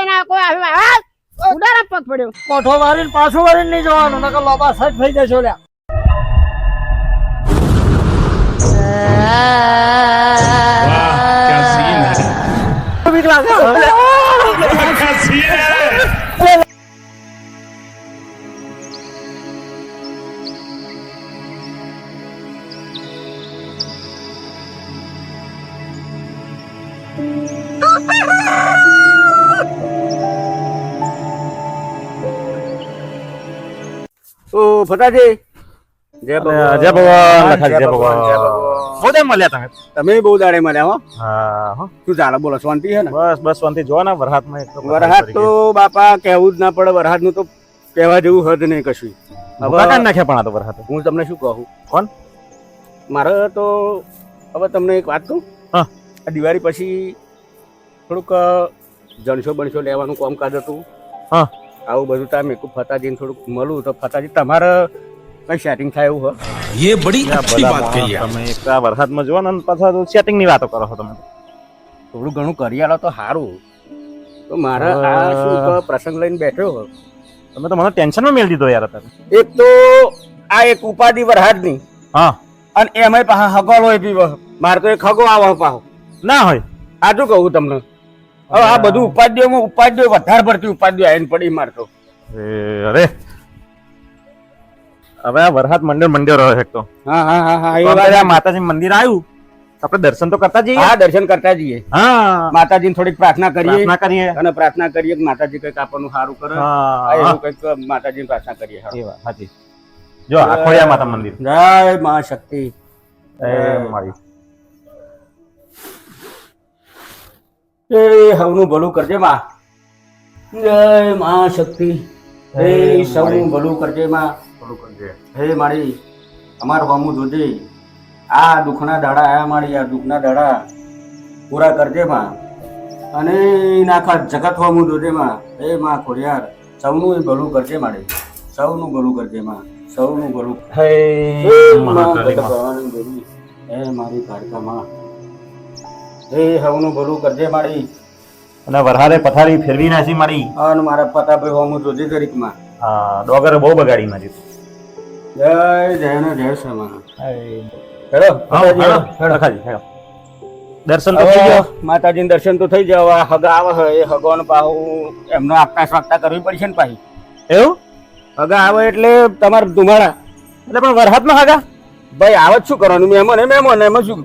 ના કોઈ આવ્યો ઉડારા પગ પડ્યો કોઠો વારીને પાછું વારીને નહીં જવાનું નકર લોબા સજ થઈ જશો લ્યા क्या सीन है બીક લાગે क्या सीन है ઓ ફટાજી જય ભગવાન જય ભગવાન જય જય ભગવાન, જય ભગવાન ભગવાન. બહુ ટાઈમ મળ્યા તમે તમે બહુ દાડે મળ્યા હો હા હો. શું ચાલે બોલો શાંતિ છે ને બસ બસ શાંતિ જો ને વરસાદમાં એક તો વરહાદ તો બાપા કહેવું જ ના પડે વરહાદ નું તો કહેવા જેવું હદ નહીં કશું ભૂકા કાઢી નાખ્યા પણ આ તો વરસાદ હું તમને શું કહું કોણ? મારે તો હવે તમને એક વાત કહું હા. આ દિવાળી પછી થોડુંક જણસો બણસો લેવાનું કામકાજ હતું હા. આવું બધું તમે ફતાજીને થોડુંક મળું તો ફતાજી તમારે કઈ સેટિંગ થાય એવું હોય ये बड़ी अच्छी બધા बात कही आप તમે એક આ વરસાદમાં જો ને પાછા સેટિંગ ની વાતો કરો છો તમે થોડું ઘણું કરી આલો તો સારું તો મારે આ શું કે પ્રસંગ લઈને બેઠો હો. તમે તો મને ટેન્શનમાં મેળ દીધો યાર અત્યારે એક તો આ એક ઉપાધિ વરહાદની હા અને એમાંય પાછા હગો હોય પીવો મારે તો એક હગો આવો પાછો ના હોય આ શું કહું તમને હવે આ બધું ઉપાધિઓ વધારે પડતી ઉપાધિઓ આવીને પડી મારે તો અરે હવે આ વરસાદ મંડ્યો રહ્યો છે એક તો હા હા હા હા તો એ આપણે આ વાત માતાજી મંદિર આવ્યું આપણે દર્શન તો કરતા જઈએ હા દર્શન કરતા જઈએ હા માતાજીને થોડીક પ્રાર્થના કરીએ પ્રાર્થના કરીએ અને પ્રાર્થના કરીએ કે માતાજી કંઈક આપણનું સારું કરે હા એવું કંઈક માતાજીને પ્રાર્થના કરીએ હા. એ વાત સાચી જો આ ખોડિયા માતા મંદિર જય મા શક્તિ એ મારી એ હવનું ભલું કરજે માં જય મા શક્તિ હે સૌનું ભલું કરજે માં થોડું કરજે હે મારી અમાર હોમું જોજે આ દુઃખના દાડા આયા મારી આ દુઃખના દાડા પૂરા કરજે માં અને નાખા જગત હોમું જોજે માં હે માં ખોડિયાર સૌનું એ ભલું કરજે મારી સૌનું ભલું કરજે માં સૌનું ભલું હે હે મહાકાળી માં. ભગવાન દેવી હે મારી કાળકા માં હે સૌનું ભલું કરજે મારી અને વરહાદે પથારી ફેરવી નાખી મારી અને મારા પતાભાઈ હોમું જોજે જરીક માં હા ડોગરે બહુ બગાડી મારી જય જય ને જય સમા હેડો હેડો હેડો લખાજી હેડો દર્શન તો થઈ ગયો માતાજીનું દર્શન તો થઈ જાવ આ હગા આવે છે એ હગોને પાહુ એમનો આપતા સ્વાગતા કરવી પડશે ને પાછી એવું હગા આવે એટલે તમારે ધુમાડા એટલે પણ વરસાદમાં હાગા ભાઈ આવે જ શું કરવાનું મહેમાન એમાં શું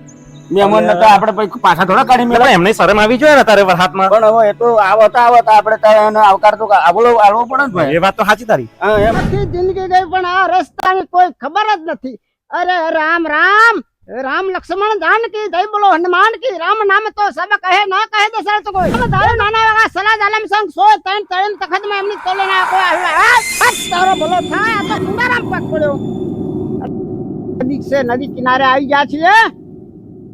મહેમાન તો આપણે પછી પાછા થોડા કાઢી એટલે મેળવે એમને શરમ આવી જોઈએ ને તારે વરસાદમાં પણ હવે એ તો આવતા આપણે તારે એને આવકાર તો આવવો પડે ને ભાઈ એ વાત તો સાચી તારી હા એમ આખી જિંદગી ગઈ પણ આ રસ્તાની કોઈ ખબર જ નથી અરે રામ રામ રામ લક્ષ્મણ जानकी जय बोलो हनुमान की राम नाम तो सब कहे ना कहे दशरथ कोई हम दारू नाना वाला सलाद आलम संग सो तैन तैन तखत में हमनी तोले ना कोई આવ્યો તારો બોલો થાય આ તો કુંડારામ પગ પડ્યો નદી કિનારે આવી ગયા છીએ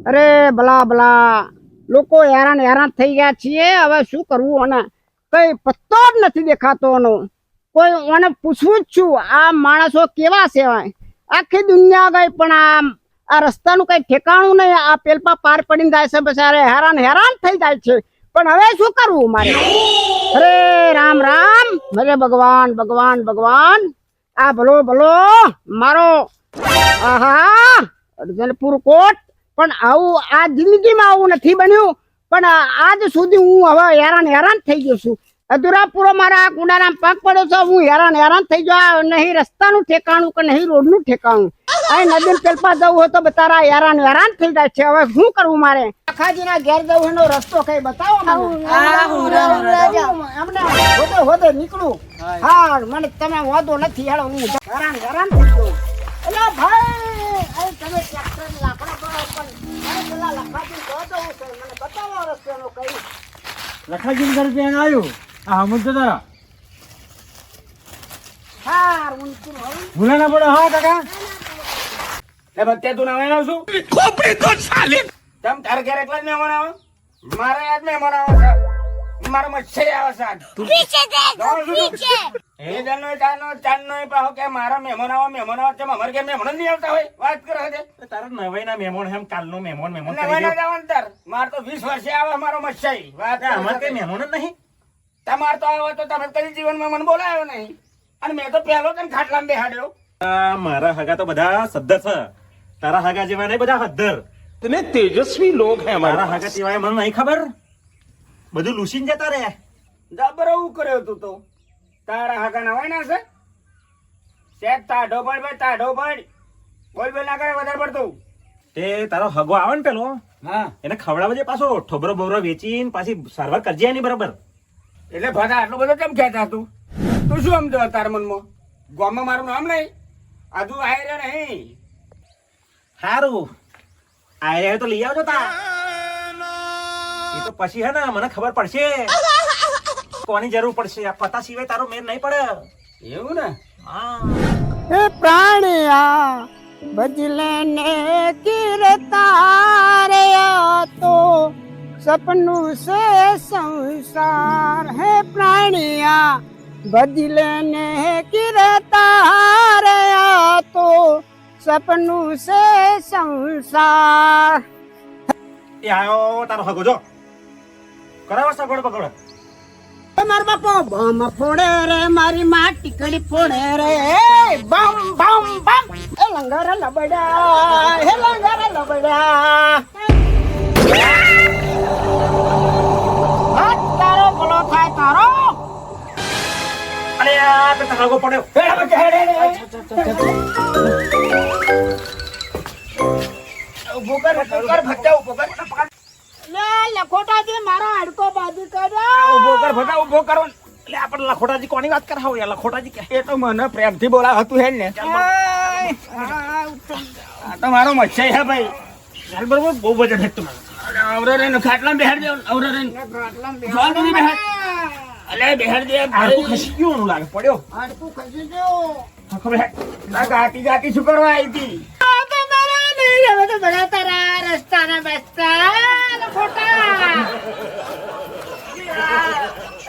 અરે ભલા ભલા લોકો હેરાન થઈ ગયા છીએ હવે શું કરવું અને કઈ પત્તો જ નથી દેખાતો એનો કોઈ મને પૂછવું જ છું આ માણસો કેવા સેવાય આખી દુનિયા ગઈ પણ આ રસ્તાનું કઈ ઠેકાણું નહીં આ પેલપા પાર પડીને જાય છે બચારે હેરાન થઈ જાય છે પણ હવે શું કરવું મારે અરે રામ રામ અરે ભગવાન ભગવાન ભગવાન આ ભલો મારો આહા અર્જનપુર કોટ પણ આવું આ જિંદગીમાં આવું નથી બન્યું પણ આજ સુધી હું હવે હેરાન થઈ ગયો છું અધૂરા પૂરો મારા આ કુંડારામ પગ પડ્યો છે હું હેરાન થઈ ગયો નહીં રસ્તાનું ઠેકાણું કે નહીં રોડનું ઠેકાણું અહીં નદી પેલપા જવું હોય તો બતારા હેરાન થઈ જાય છે હવે શું કરવું મારે આખાજીના ઘેર જવું એનો રસ્તો કઈ બતાવો મને હોદે નીકળું હા મને તમે વાંધો નથી હેડો હું હેરાન થઈ ગયો એલા ભાઈ અહીં તમે ટ્રેક્ટર લાકડા પર પણ પેલા લખાજી જવું છે મને બતાવો રસ્તોનો કઈ લખાજી ઘર પેન આવ્યું આ હમુદ તો તારા હાર હું ભૂલા ના પડે હા કાકા એ બત્યા તું ના આવ છું खोपड़ी तो साले તમ તારે ઘરે એકલા જ મહેમાન આવે મારે યાદ મહેમાન આવે છે મારા મચ્છરી આવે છે આજ. એ ચાંદનો પાહો કે મારા મહેમાન આવે તેમ અમારે ઘેર મહેમાન જ નહીં આવતા હોય વાત કરે છે તારા નવાઈના મહેમાન એમ કાલનો મહેમાન નવાઈ ના જવાનું તાર મારે તો 20 વર્ષે આવે મારો મચ્છરી વાત અમારે કઈ મહેમાન જ નહીં તમાર તો આવો તો તમે કદી જીવનમાં મને બોલાયો નહીં અને મેં તો પહેલો તને ખાટલામાં બેહાડ્યો. મારા હગા તો બધા સદ્ધર છે, તારા હગા જેવા નહીં બધા હદ્દર. इतने तेजस्वी लोग हैं हमारे મારા હગા સિવાય મને નહીં ખબર, બધું લૂસીને જતા રે. જબરો એવું કર્યો તું તો. તારા હાકા નવાય ના છે શેઠ તાઢો પડ ભાઈ તાઢો પડ. બોલ બોલ ના કરે વધારે પડતું. તે તારો હગો આવે ને પેલો, હા એને ખવડાવજે પાછો, ઠોબરો બોબરો વેચીને પાછી સારવાર કરજે એની બરાબર. એટલે ભાતા આટલો બધો કેમ કહેતા તું? તું શું સમજો તાર મનમાં? ગામમાં મારું નામ નહીં, આજુ આયરે નહીં. સારું આયરે તો લઈ આવજો તા. એ તો પછી હે ને મને ખબર પડશે કોની જરૂર પડશે. આ પતા સિવાય તારો મેર નહીં પડે. એવું ને? હા એ પ્રાણિયા બદલે ને કિરતા રે આ તો સપનું સે સંસાર. હે પ્રાણિયા બદલે ને કિરતા રે આ તો સપનું સે સંસાર. એ આયો તારો હગો, જો કરાવો સગવડ પકડો. માર બાપો બમ ફોડે રે મારી માં ટીકડી ફોડે રે બમ બમ બમ. એ લંગર લબડા હે લંગર લબડા. હાથ તારો ભલો થાય તારો. અરે આ તો તારો હગો પડ્યો. ઉભો કર ભટ્ટા ઉભો કર. લે લખોટાજી મારો હાડકો બાજુ ઉભો કર્યો. કર ભટ્ટા ઉભો કરો. એટલે આપણે લખોટાજી કોની વાત કરાવો યાર? લખોટાજી કે એ તો મને પ્રેમથી બોલાવ હતું હે ને. આ તો મારો મચ્છાઈ હે ભાઈ. ચાલ બરોબર, બહુ વજન હે તમારું. અવરે રે ખાટલામાં બેહાડ દે. અવરે રે જોન દીધી બેહાડ. અલે બેહાડ દે. હાડકું ખસી ગયું એવું લાગે, પડ્યો. હાડકું ખસી ગયો. ખબર હે? આ ગાતી ગાતી શું કરવા આવી હતી? આ તો મારા નહીં હવે તો બધા તારા રસ્તાના બસ્તા લખોટા.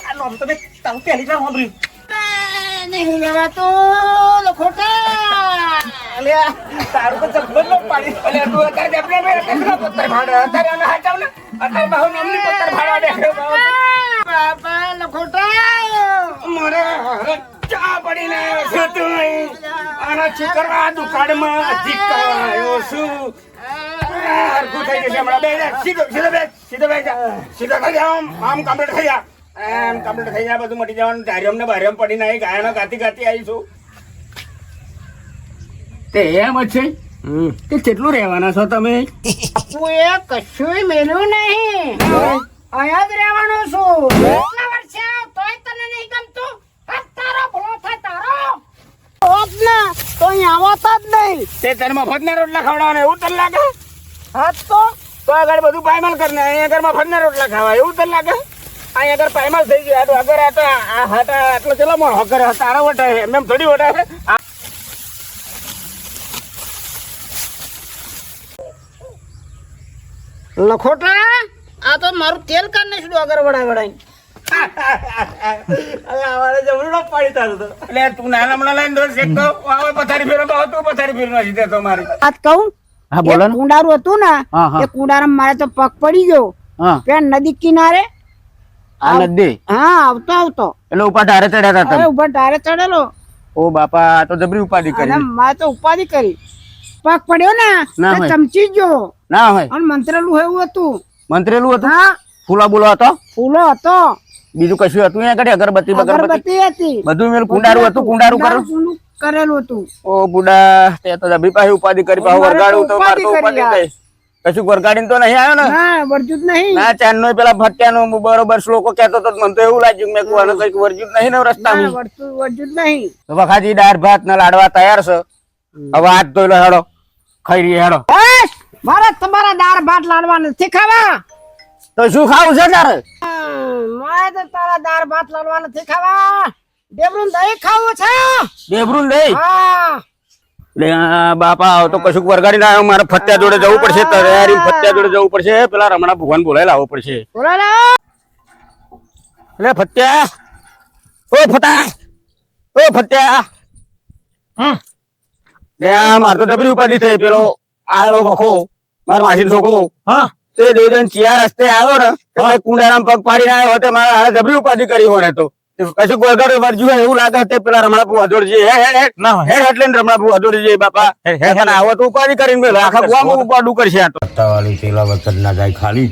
આ નામ તો મેં તારું પહેલી વાર સાંભળ્યું. નહીં લેવાતો લખોટા. અલ્યા તારું તો જબ્બર નો પાડી. અલે તું અત્યારે જબરે મે કેટલા પત્તર ભાડે અત્યારે આને હાચાવ ને. અત્યારે બહુ નામની પત્તર ભાડવા બેઠો બહુ. બાપા લખોટા. મારે ચા પડીને આવ્યો છું તું અહીં. આના ચીકરવા દુકાળમાં જીકાયો છું. હરખું થઈ જશે હમણાં. બે જા. સીધો સીધો બે સીધો બે જા. સીધો થઈ જા. આમ કમ્પ્લીટ થઈ જા. એમ કમ્પ્લીટ થઈ જાય બધું મટી જવાનું. ધાર્યમ ને બાર્યમ પડીને આવી ગાયનો ગાતી ગાતી આવી છું. તે એમ જ છે કે કેટલું રહેવાના છો તમે? બાપુએ કશુંય મેલ્યું નહીં. અહીંયા જ રહેવાનું છું. કેટલા વર્ષે તોય તને નહીં ગમતું? આ તારો ભલો થાય તારો. હોત ને તો અહીંયા આવતા જ નહીં. તે તને મફતના રોટલા ખવડાવવાના એવું તને લાગે? હાથ તો તો આગળ બધું પાયમાલ કરીને અહીંયા આગળ મફતના રોટલા ખાવા એવું તને લાગે? અહીંયા આગળ પાયમાલ થઈ ગયો. તો અગર આ તો આ હાટા આટલો ચલો મો હકર તારા વટા છે એમ થોડી વટા છે. લખોટા આ તો મારું તેલ કાઢ નાખ્યું આગળ વડાય વડાય. હવે અમારે જબરું નો પાડી તારું તો. એટલે તું નાના મણા લઈને દોડ શેકતો આવે પથારી ફેરવો તો તું પથારી ફેરવા સીધે તો મારી. વાત કહું? હા બોલો એક કુંડારું હતું ને હા, હા. એ કુંડારામાં મારે તો પગ પડી ગયો. હા પેન નદી કિનારે આ નદી હા આવતો આવતો એટલે ઉપર ધારે ચડ્યા હતા અરે તમે. ઉભા ધારે ચડેલો ઓ બાપા આ તો જબરી ઉપાધિ અને કરી. મારે તો ઉપાધિ કરી. પગ પડ્યો ને ના તે હોય. ચમચી ગયો ના હોય અને મંત્રેલું એવું હતું. મંત્રેલું હતું, હા ફૂલા બોલો હતો, ફૂલો હતો, બીજું કશું હતું અહીંયા આગળ? અગરબત્તી બગરબત્તી અગરબત્તી હતી, બધું મેં કુંડારું હતું. કુંડારું કરો. જૂનું કરેલું હતું. ઓ બુડા તે તો જબરી પાસે ઉપાધિ કરી પાછું અમારે તો વરગાડું તો મારે તો ઉપાધિ ઉપાધિ કરી થઈ. કશું વરગાડીને તો નહીં આવ્યો ને? ના વર્જુત નહીં. ના ચાંદનો પેલા ભટ્યાનો બરોબર શ્લોકો કહેતો તો મને તો એવું લાગ્યું મેં કુવાનો કઈક વર્જ્યું નહીં ને ના, રસ્તામાં. વર્જુત નહીં. તો વખાજી દાળ ભાત ને લાડવા તૈયાર છે. હવે હાથ ધોઈ લો હેડો, ખાઈ રહીએ હેડો. બસ, મારે તમારા દાળ ભાત લાડવા નથી ખાવા. તો શું ખાવું છે તારે? મારે તો તારા દાળ ભાત લાડવા નથી ખાવા. ડેબરું દહીં ખાવું છે. દેબરું દહીં? હા લે આ બાપા હવે તો કશુંક વરગાડીને આવ્યો. મારે ફત્યા જોડે જવું પડશે, તૈયારી ફત્યા જોડે જવું પડશે. પેલા રમણા ભગવાન બોલાય લાવવો પડશે. બોલો ને. લે ફત્યા, ઓ ફતા, ઓ ફત્યા. લે આ મારે તો ડબરી ઉપાધિ થઈ. પેલો આયો વખો મારા માસી છોકરો હા તે દેવજન ચિયા રસ્તે આવ્યો ને એટલે કુંડારામ પગ પાડીને આવ્યો તે મારા હારે જબરી ઉપાધિ કરી હોય તો કશું વગર વર્જ્યું હોય એવું લાગે તે પેલા રમણા બહુ અધોડજી હેડ એટલે રમણા બહુ અધોડજી બાપા આવો તો ઉપાધિ કરીને આખા ગુવામાં ઉપાડું કરશે આ તો વાળી પેલા વખત ના જાય ખાલી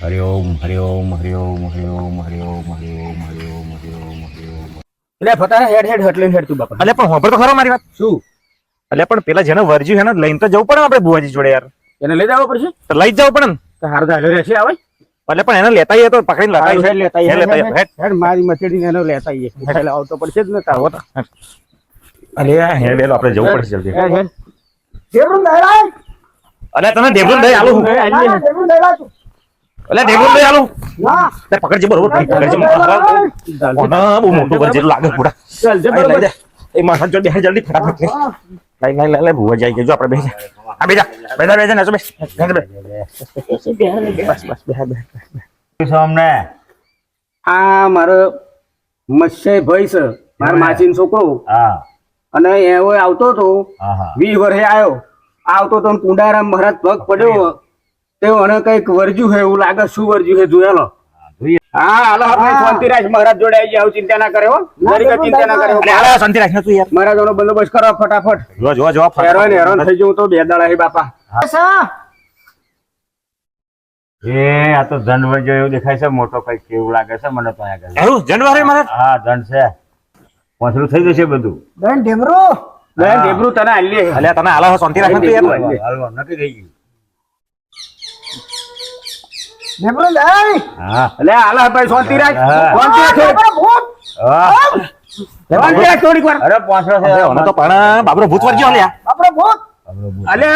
હરિઓમ હરિઓમ હરિઓમ હરિઓમ હરિઓમ હરિઓમ હરિઓમ હરિઓમ હરિઓમ એટલે ફટા હેડ એટલે હેડ તું બાપા અલ્યા પણ હોભળ તો ખરો મારી વાત શું અલ્યા પણ પેલા જેને વર્જ્યું એને લઈને તો જવું પડે આપણે ભુવાજી જોડે યાર એને લઈ જવો પડશે તો લઈ જ જવું પડે ને તો હાર ધાલે રહેશે આવે એટલે પણ એને લેતા આવીએ તો પકડીને લેતા આવીએ. લેતા હેડ લેતા આવીએ. હેડ. હેડ મારી મચેડીને એનો લેતા આવીએ એટલે આવતો પડશે જ ને તારો અલ્યા હેડ વેલો આપણે જવું પડશે જલ્દી હેડ હેડ દેવરું દહેરાય અલ્યા તને દેવલું દઈ આલું દેવરું દહેરાય તું. અલ્યા દેવલું દઈ આલું ના તે પકડજે બરોબર પકડજે ઓના બહુ મોટું વર્જેલું લાગે પૂરા લઈ દે એ માથા જોડે બેહ જલ્દી ફટાફટ લઈ ભુવા જાય કે જો આપણે બેસી આ બેજા નાચો બેસ બસ અમને આ મારો મત્સ્ય ભાઈ છે મારા માસીનો છોકરો હા અને એવો આવતો હતો હા હા 20 વર્ષે આવતો તો કુંડારામ મહારાજ પગ પડ્યો તે મને કઈક વર્જ્યું છે એવું લાગે શું વર્જ્યું છે જોયેલો હા હાલો આપણે શાંતિરાજ મહારાજ જોડે આવી જાવ ચિંતા ના કરે હો જરીક ચિંતા ના કરે અરે હાલો શાંતિ રાખ તું યાર મહારાજોનો બંદોબસ્ત કરો ફટાફટ જો હેરાન થઈ જવું તો બે દાડા હે બાપા એ આ તો ધન જો એવું દેખાય છે મોટો કઈક કેવું લાગે છે મને તો અહીંયા આગળ. એવું જનવારે મારા હા ધન છે પહોંચલું થઈ જશે બધું બેન ઢેમરું ઢેબરું તને આલીએ અલ્યા તને હાલો શાંતિ રાખ તું યાર હાલવા નથી થઈ ગયું ઢેમરું દહેરાય હા એટલે હાલો ભાઈ શાંતિ રાખ હા. શાંતિ રાખ આપણા ભૂત હા. શાંતિ રાખ થોડીક વાર અરે પહોંચલો છે મને તો પણ બાબરો ભૂત વર્જ્યો અલ્યા આપણો ભૂત અલે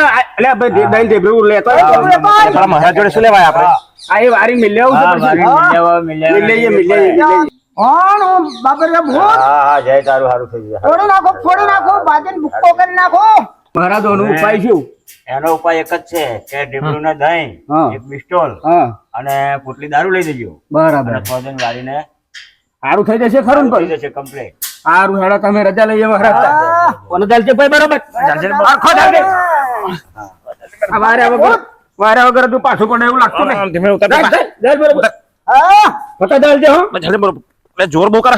ભાઈ દહીં ઢેબરું લેતો પેલા મહારાજ જોડે શું લેવાય આપણે આ એ વારી મિલ્યા હા, આવું મારી મિલ્યા મિલ્યા કોણ બાબરિયા ભૂત હા હા જય તારું સારું થઈ જાય ફોડી નાખો બાજન ભૂક્કો કરી નાખો મહારાજોનું ઉપાય શું એનો ઉપાય એક જ છે કે ઢીબલું ને દહીં હા. એક પિસ્તોલ હા અને પોટલી દારૂ લઈ જજો બરાબર અને થોડું વાળીને સારું થઈ જશે ખરું ને થઈ ભાઈ જશે કમ્પ્લીટ સારું હેડો તમે રજા લઈએ મહારાજ કોને ચાલશે ભાઈ બરાબર આખો ચાલશે આ વારે વગર તું પાછું પડે એવું લાગતું નહીં ધીમે ઉતાર ચાલ બરાબર હા પતા ચાલજે હો જલ્દી બરોબર એટલે જોર બહુ કરે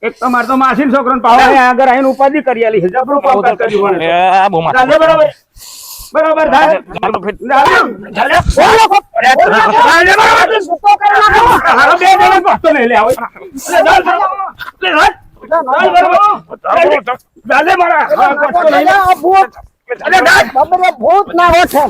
એક તો મારે તો માસીન છોકરાને પાવડે આગળ આવીને ઉપાધિ કરી આલી છે જબરું કામ કર્યું મને બહુ માથું ચાલજે બરાબર બરાબર થાય હાલો બે જણા પાછો લઈ લે આવો ચાલે મારા ભૂત બાબરિયા ભૂત ના હો છે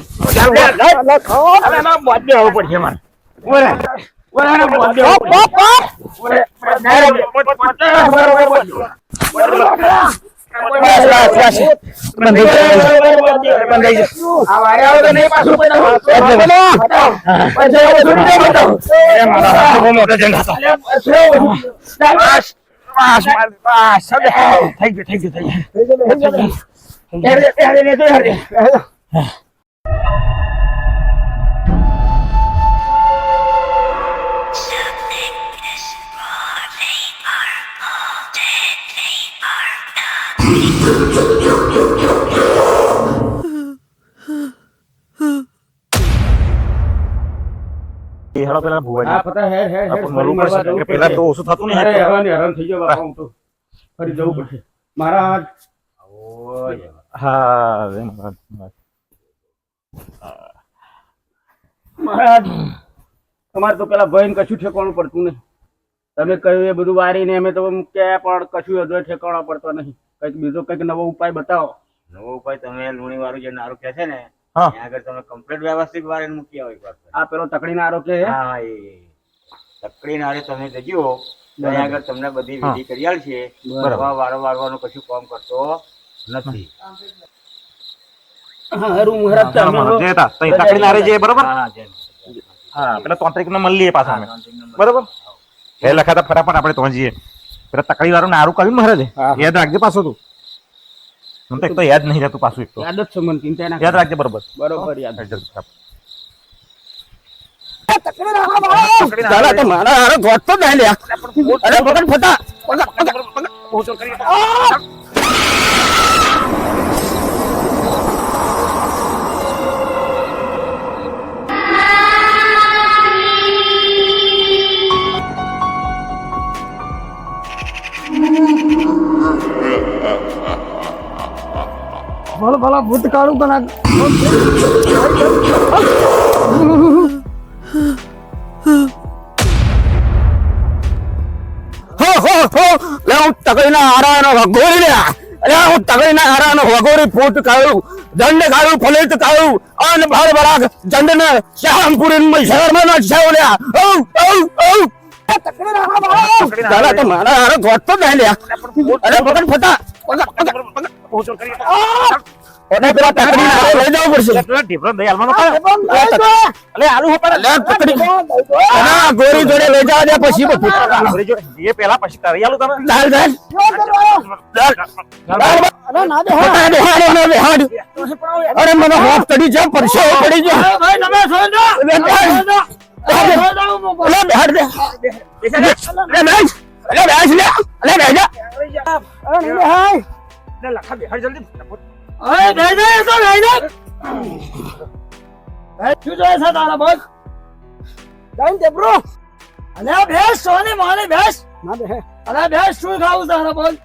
હેડો પેલા ભુવાજી હા પતા હેડ હેડ આપણે મળવું પડશે કે પેલા તો ઓછું થતું અરે નહીં હેરાન થઈ ગયો બાપા હું તો ફરી જવું પડશે મહારાજ હા મહારાજ તમારે તો પેલા ભાઈ કશું ઠેકાણું પડતું નહીં તમે કહ્યું એ બધું વારીને અમે તો મૂક્યા પણ કશું હજુ ઠેકાણો પડતો નહીં કઈક બીજો કઈક નવો ઉપાય બતાવો નવો ઉપાય તમે લુણી વાળું જે નારું કે છે ને હા. ત્યાં આગળ તમે કમ્પ્લીટ વ્યવસ્થિત વાળીને મૂકી આવો એકવાર. આ પેલો તકડીના આરોગ્ય હે હા એ તકડી નારે તમે જજો ત્યાં આગળ તમને બધી વિધિ કરી આલશે બરાબર વારો વારવાનું કશું કામ કરતો નથી હારું મહારાજ તમે તકડી નારે જે બરોબર હા હા જેમ. હા પેલા તાંત્રિક ને મળીએ પાછા અમે બરોબર એ લખાતા ફટાફટ આપણે તો જઈએ પેલા તકડી વાળું નારું કર્યું ને મહારાજે હા. યાદ રાખજે પાછું તું મને તો એક તો યાદ નહીં રહેતું પાછું એક તો યાદ જ છે મને ચિંતા ના યાદ રાખજે બરોબર બરોબર યાદ ચાલો તો મારા હારો ગોટ તો દે લ્યા અરે પકડ ફટા ભલો ભલા ભૂત કાળું પણ લે હું તકડીના હારાનો વગોરી લે અરે હું તકડીના હારાનો વગોરી ફૂટ કાઢું દંડ કાઢું ફલિત કાઢું અને બાર બરાક દંડને શ્યામપુરી શહેરમાં ના છાવલ્યા દાદા તો મારા હારો ગોઠતો જ નહીં લ્યા અરે પકડ ફટા ઓને પેલા તકડી હારે લઈ જવું પડશે પેલા ઢીબરો દઈ આલવાનો અલે આલુ હપાડે લે તકડી ના ગોરી જોડે લઈ જવા દે પછી બધું ગોરી જોડે એ પેલા પછી કરી આલુ તમે ચાલ ચાલ અરે ના દે અરે મને હોપ ચડી જાય પરસો પડી જાય ભાઈ તમે સોજો લખા બેહાર જલ્દી અરે દે દે તો લઈ દે એ શું જોય છે તારા બોલ જાઈન દે બ્રો અલે ભેસ સોની મારી ભેસ ના દે અરે ભેસ શું ખાવું તારા બોલ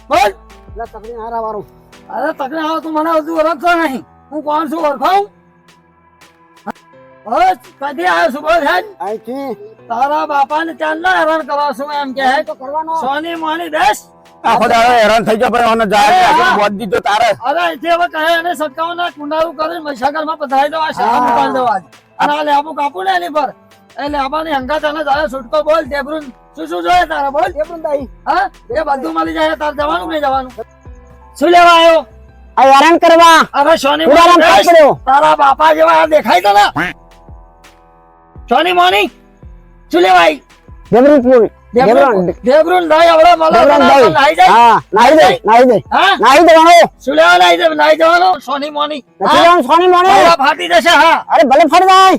બોલ લે તકડી હારા વાળું અરે તકડી હારા તું મને હજુ ઓળખતો નહીં હું કોણ છું ઓળખાઉં હવે કદી આવ્યો છું બોલ હેડ આઈથી તારા બાપાને ચાંદલા હેરાન કરવા છું એમ કે હે તો કરવાનો સોની માની ભેસ આખો દાડો હેરાન થઈ ગયો પણ મને જાય બોધ દીધો તારે અરે અહીંથી હવે કહે એને સટકાવના કુંડાળું કરીને મહીસાગરમાં પધરાઈ દો આ શાળા મુકાઈ દો આજ અને આ લેબુ કાપું ને એની પર એ લેબાની હંગાત એને જાય છૂટકો બોલ ટેબરું શું જોઈએ તારા બોલ ટેબરું દાઈ હા એ બધું મળી જાય તાર જવાનું નહીં જવાનું શું લેવા આવ્યો આ હેરાન કરવા અરે સોની તારા બાપા જેવા દેખાય તો ને સોની મોની શું લેવા આવી દેવરૂપુર દેવરૂન દાઈ આવડા मला નાઈ જાય હા નાઈ દે હા નાઈ દેવાનો શું લેવા નાઈ દેવાનો સોની મોની સોની મોની ફાટી જશે હા અરે ભલે ફાડી જાય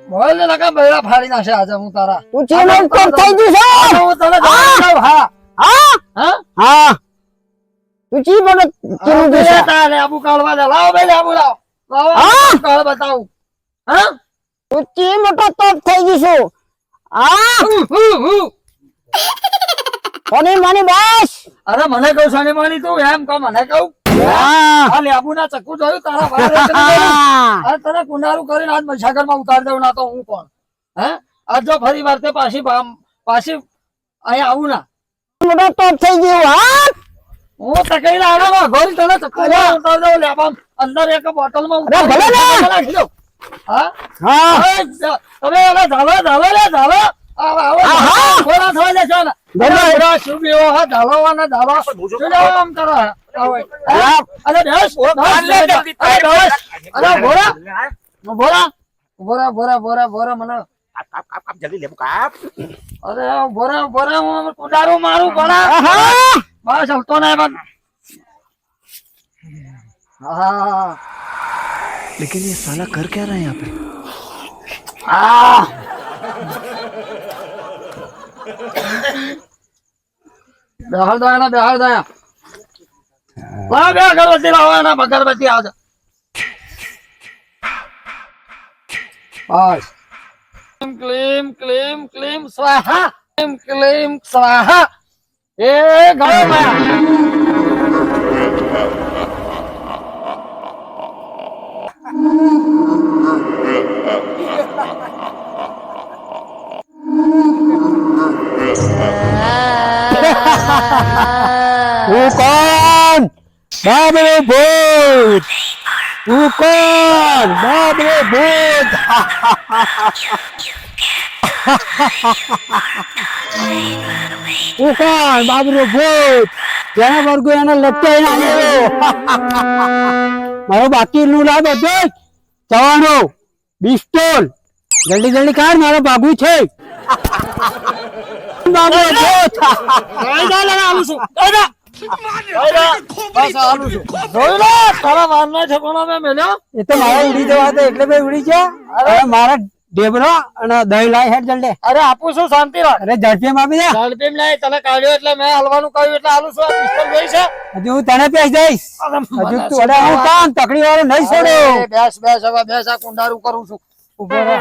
બોલ ને લગા બેડા ફાડી નાખે આજે હું તારા તું ચેનો કોક થઈ ગયું છે હું તને જાણું હા હા હા તું ચી બને ચીનું છે તારે આબુ કાળવા દે લાવો બે આબુ લાવો લાવો કાળ બતાવું હા તું ચી મોટો તોપ થઈ ગયું છું સોની માની બસ અરે મને કહું સોની માની તું એમ કહો મને કહું આ લેબુ ના ચક્કુ જોયું તારા અરે તને કુંડારું કરીને આજ મહીસાગર માં ઉતાર દઉં ના તો હું કોણ હે આજ જો ફરી વાર તે પાછી અહીંયા આવું ના મોટો ટોપ થઈ ગયો હા હું તકઈ લાવવાનો ગોરી તને ચક્કુ ઉતાર દઉં લેબા અંદર એક બોટલ માં ઉતાર ભલે નાખી દો હા હા તમે ઓલા ધાલો લે ધાલો ઘોડા થવા દે છો ને ઘોડા શું પીવો હા ધાલોવાના ધાલો શું લેવા આમ કરો અરે ભેસ અરે ભોરા મને કાપ જલ્દી લેબુ કાપ અરે ભોરા હું કુંડારું મારું ભોરા બસ હલતો નહીં બન હા लेकिन ये साला कर क्या रहा है यहाँ पे बेहाल दया ला बे अगरबत्ती लाओ ना अगरबत्ती आ जा बस क्लीम क्लीम क्लीम स्वाहा क्लीम स्वाहा ए गयो मैं હું કોણ બાબરે ભૂત હું કોણ બાબરે ભૂત હું કોણ બાબરે ભૂત જેના વર્ગો એને લટકાઈ નાખ્યો મારો બાકી નું લાભ હતો જવાનો પિસ્તોલ જલ્દી જલ્દી કાઢ મારો બાબુ છે બાબુ ભૂત તારા વારના છકોણા મેં મેલ્યો એ તો મારા ઉડી જવા દે એટલે ભાઈ ઉડી ગયા અરે મારા ઢેબરો અને દહીં લાય હેડ જલ્દી અરે આપું છું શાંતિ રાખ અરે ઝડપી આપી દે ઝડપી લાય તને કાઢ્યો એટલે મેં હલવાનું કહ્યું એટલે હાલું છું આ પિસ્તોલ જોઈ છે હજુ હું તને પેસ દઈશ હજુ તું અરે હું કામ તકડી વાળો નહીં છોડો બેસ હવે બેસ આ કુંડારું કરું છું ઉભો રહે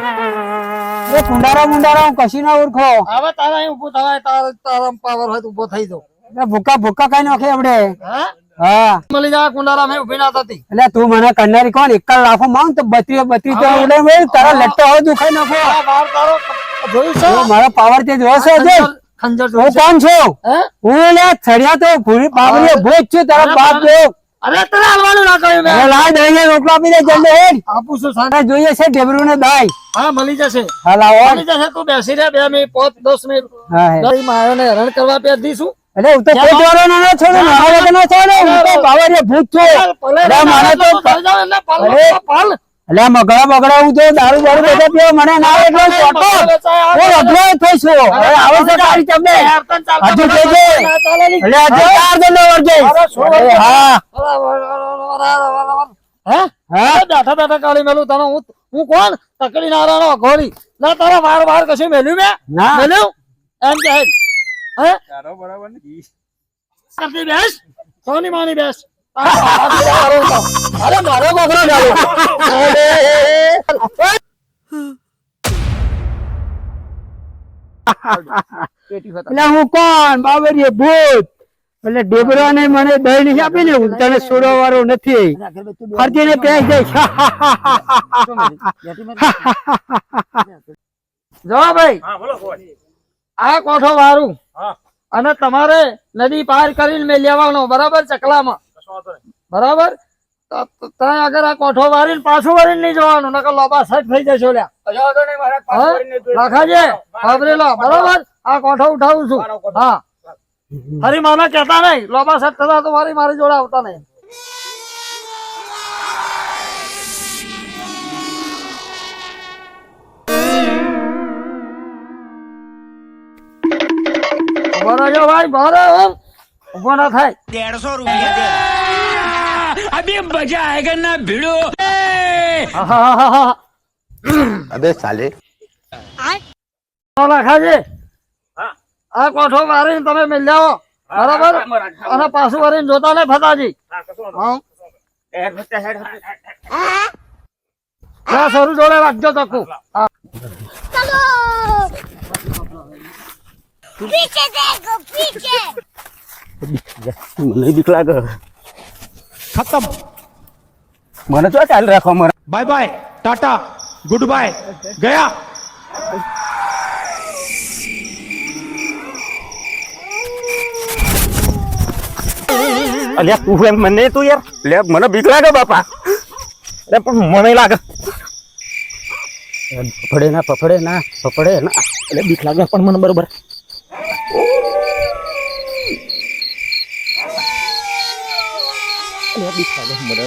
એ કુંડારા મુંડારા હું કશી ના ઓળખો હવે તારા અહીં ઉભો થવાય તારા પાવર હોય તો ઉભો થઈ જાવ ભૂકા કઈ નાખે આપણે હા હા મળી જાય કુંડારા મેં ઉભી ના થતી એટલે તું મને કરનારી કોણ 1 લાખો માંગ તો 32 તો ઉડે મેં તારા લટ્ટો હવે દુખાઈ નાખો બાર તારો જોયું છે મારો પાવર તે જોયો છે હજી? ખંજર હું કોણ છું હે હું લે છડિયા તો ભૂરી બાબરીએ ભૂત છું તારા બાપ જો અરે તને હાલવાનું ના કહ્યું મેં લાય દઈને રોટલો આપી દે જલ્દી હેડ આપું છું તારે જોઈએ છે ઢેબરું ને દાય હા મળી જશે હા લાવો મળી જશે તું બેસી રહે 2 મિનિટ 5-10 મિનિટ હા હે ગઈ માયો ને હેરાન કરવા પેર દીશું એટલે હું તો કોઈ દોરો ના છોડું મારો તો ના છોડું હું તો બાવરીએ ભૂત છું એટલે મારે તો એટલે મગડા હું તો દારૂ બધો પીવો મને ના આવે એટલે ચોટો હું અઘરો થઈશું હવે આવે છે તારી તમને હજુ કેજે એટલે હજુ 4 જણનો વર્ગે હા બેઠા બેઠા કાઢી મેલું તને હું કોણ તકડી નારાયણ અઘોરી ના તારા વાર કશું મેલ્યું મેં ના મેલ્યું એમ કે હે કરતી બેસ સોની માની બેસ અરે મારો ગોગરો ચાલુ એટલે હું કોણ બાવરીએ ભૂત એટલે ડેબરા ને મને દહીં નહીં આપી ને હું તને છોડવા વાળો નથી ફરતી ને પેસ જઈશ જો ભાઈ હા બોલો બોલો. આ કોઠો વારું હા અને તમારે નદી પાર કરીને મેં લેવાનો બરાબર ચકલામાં કશો વાંધો નહીં. બરાબર ત્યાં આગળ આ કોઠો વારીને પાછું વારીને નહીં જવાનું નકર લોબા સેટ થઈ જશો લ્યા હા? લખાજે વાપરેલો બરાબર આ કોઠો ઉઠાવું છું હા ફરી મને કહેતા નહીં લોબા સેટ થતા તો મારી જોડે આવતા નહીં ઉભો રહેજો ભાઈ બહાર ઉભો ના થાય 150 રૂપિયા અભી મજા આયેગા ના ભીડો અબે સાલે લખાજે હા આ કોઠો વારીને તમે મેળ આવો બરાબર અને પાછું વારીને જોતા નહીં ફતાજી હા કશો વાંધો નહીં. હા શરૂ જોડે રાખજો તકુ હા पीछे देखो पीछे મને બીક લાગે खत्म મને તો ચાલ રાખો મને bye bye tata goodbye गया અલ્યા તું એમ મને તું યાર લે મને બીક લાગે બાપા અરે પણ મને લાગે પફડે ના એટલે બીક લાગે પણ મને બરોબર બીક લાગે મને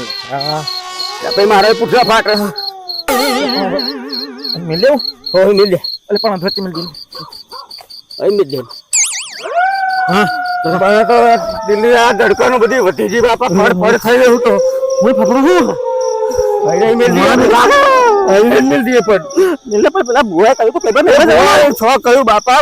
ભાઈ મારે પૂછવા ફાટ મિલ દેવું હો મિલ દે એટલે પણ અધરથી મિલ દે મિલ દે હા તો દિલ્હી આ ધડકાનું બધી વધી ગઈ બાપા ફળ થઈ ગયું તો હું પકડું છું ભાઈ મિલ દે મિલ દે પણ મિલને પણ પેલા બુઆ કહ્યું તો પેપર છ કહ્યું બાપા